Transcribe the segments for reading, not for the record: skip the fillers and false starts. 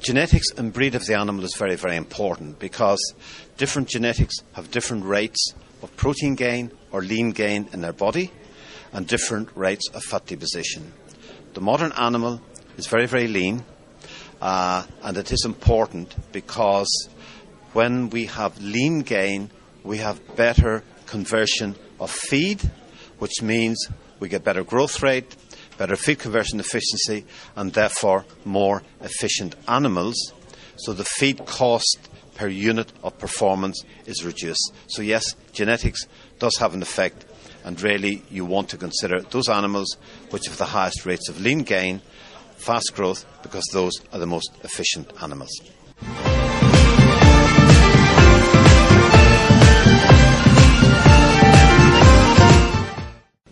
genetics and breed of the animal is very, very important because different genetics have different rates of protein gain or lean gain in their body and different rates of fat deposition. The modern animal is very, very lean, and it is important because when we have lean gain, we have better conversion of feed, which means we get better growth rate, better feed conversion efficiency, and therefore more efficient animals. So the feed cost per unit of performance is reduced. So yes, genetics does have an effect, and really you want to consider those animals which have the highest rates of lean gain, fast growth, because those are the most efficient animals.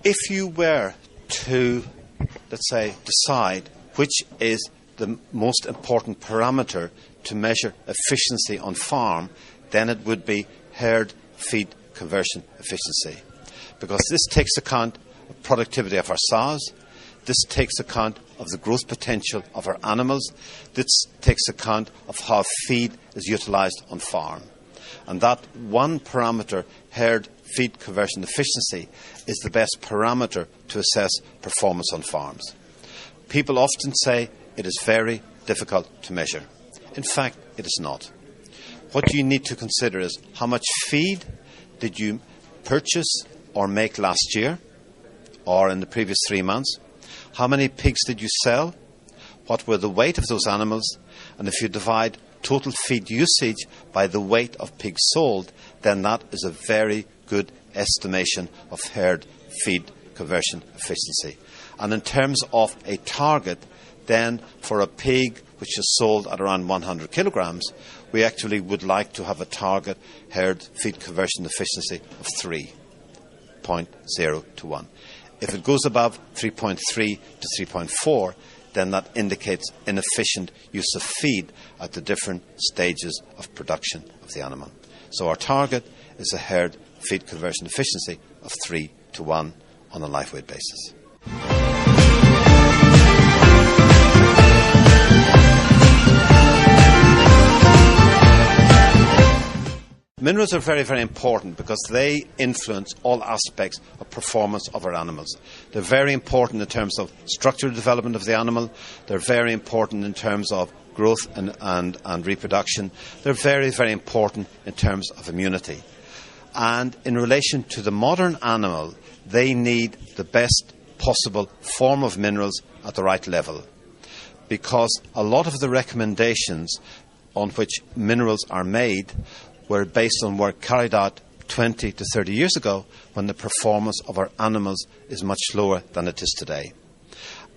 If you were to, let's say, decide which is the most important parameter to measure efficiency on farm, then it would be herd feed conversion efficiency. Because this takes account of productivity of our sows, this takes account of the growth potential of our animals, this takes account of how feed is utilised on farm. And that one parameter, herd feed conversion efficiency, is the best parameter to assess performance on farms. People often say it is very difficult to measure. In fact, it is not. What you need to consider is how much feed did you purchase or make last year or in the previous 3 months? How many pigs did you sell? What were the weight of those animals? And if you divide total feed usage by the weight of pigs sold, then that is a very good estimation of herd feed conversion efficiency. And in terms of a target, then for a pig which is sold at around 100 kilograms, we actually would like to have a target herd feed conversion efficiency of 3.0 to 1. If it goes above 3.3 to 3.4, then that indicates inefficient use of feed at the different stages of production of the animal. So our target is a herd feed conversion efficiency of 3 to 1 on a live weight basis. Minerals are very, very important because they influence all aspects of performance of our animals. They're very important in terms of structural development of the animal. They're very important in terms of growth and reproduction. They're very, very important in terms of immunity. And in relation to the modern animal, they need the best possible form of minerals at the right level. Because a lot of the recommendations on which minerals are made were based on work carried out 20 to 30 years ago, when the performance of our animals is much lower than it is today.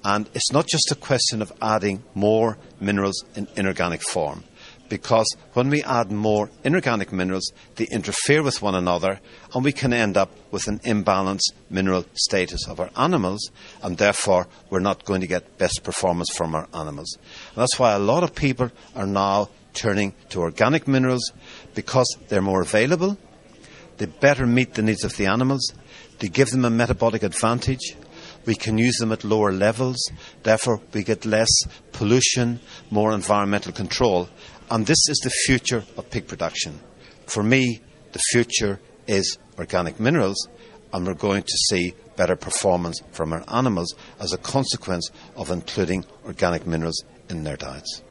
And it's not just a question of adding more minerals in inorganic form, because when we add more inorganic minerals, they interfere with one another, and we can end up with an imbalanced mineral status of our animals, and therefore we're not going to get best performance from our animals. And that's why a lot of people are now turning to organic minerals, because they're more available, they better meet the needs of the animals, they give them a metabolic advantage, we can use them at lower levels, therefore we get less pollution, more environmental control, and this is the future of pig production. For me, the future is organic minerals, and we're going to see better performance from our animals as a consequence of including organic minerals in their diets.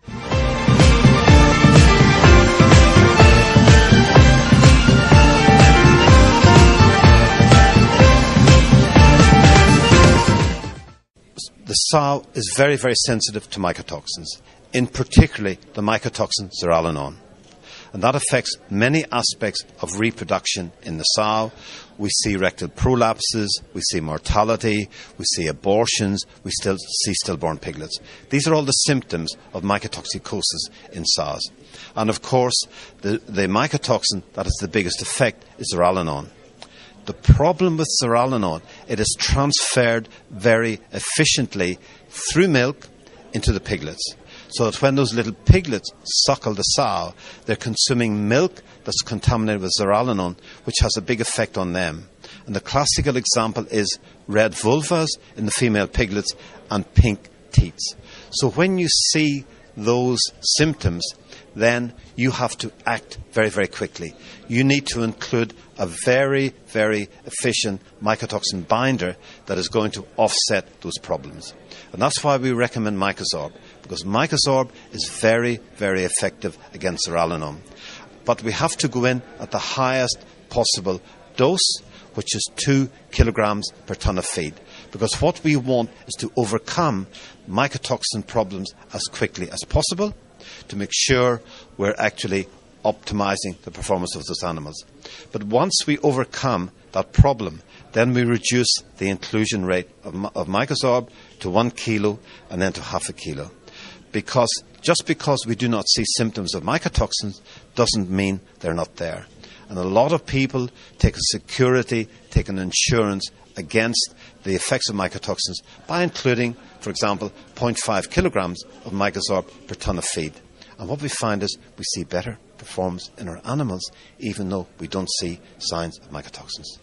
The sow is very, very sensitive to mycotoxins, in particularly the mycotoxin zearalenone. And that affects many aspects of reproduction in the sow. We see rectal prolapses, we see mortality, we see abortions, we still see stillborn piglets. These are all the symptoms of mycotoxicosis in sows. And of course, the mycotoxin that has the biggest effect is zearalenone. The problem with zearalenone, it is transferred very efficiently through milk into the piglets. So that when those little piglets suckle the sow, they're consuming milk that's contaminated with zearalenone, which has a big effect on them. And the classical example is red vulvas in the female piglets and pink teats. So when you see those symptoms, then you have to act very, very quickly. You need to include a very, very efficient mycotoxin binder that is going to offset those problems. And that's why we recommend Mycosorb, because Mycosorb is very, very effective against zearalenone. But we have to go in at the highest possible dose, which is 2 kilograms per ton of feed. Because what we want is to overcome mycotoxin problems as quickly as possible to make sure we're actually optimizing the performance of those animals. But once we overcome that problem, then we reduce the inclusion rate of Mycosorb to 1 kilo and then to half a kilo. Because just because we do not see symptoms of mycotoxins doesn't mean they're not there. And a lot of people take a security, take an insurance against the effects of mycotoxins by including, for example, 0.5 kilograms of Mycosorb per ton of feed. And what we find is we see better performance in our animals, even though we don't see signs of mycotoxins.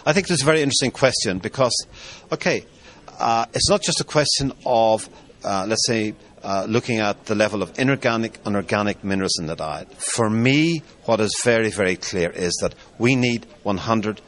I think this is a very interesting question because, it's not just a question of, looking at the level of inorganic and organic minerals in the diet. For me, what is very, very clear is that we need 100%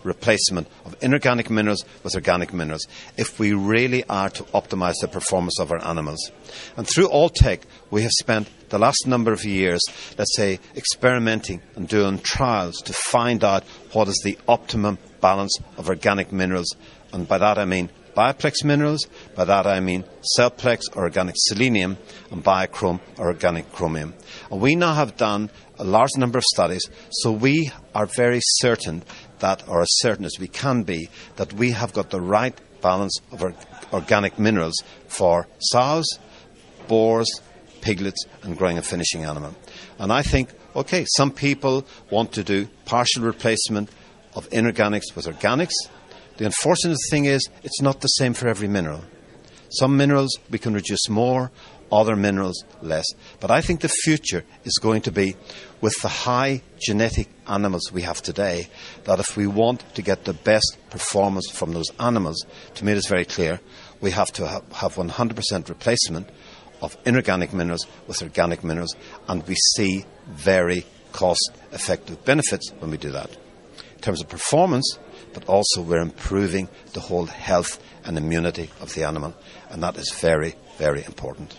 replacement of inorganic minerals with organic minerals if we really are to optimize the performance of our animals. And through Alltech, we have spent the last number of years, experimenting and doing trials to find out what is the optimum balance of organic minerals. And by that I mean Bioplex minerals, by that I mean Cellplex or organic selenium, and Biochrome or organic chromium. And we now have done a large number of studies, so we are very certain that, or as certain as we can be, that we have got the right balance of organic minerals for sows, boars, piglets and growing and finishing animal. And I think, some people want to do partial replacement of inorganics with organics. The unfortunate thing is it's not the same for every mineral. Some minerals we can reduce more, other minerals less. But I think the future is going to be with the high genetic animals we have today, that if we want to get the best performance from those animals, to me it is very clear, we have to have 100% replacement of inorganic minerals with organic minerals, and we see very cost-effective benefits when we do that. In terms of performance, but also we're improving the whole health and immunity of the animal, and that is very, very important.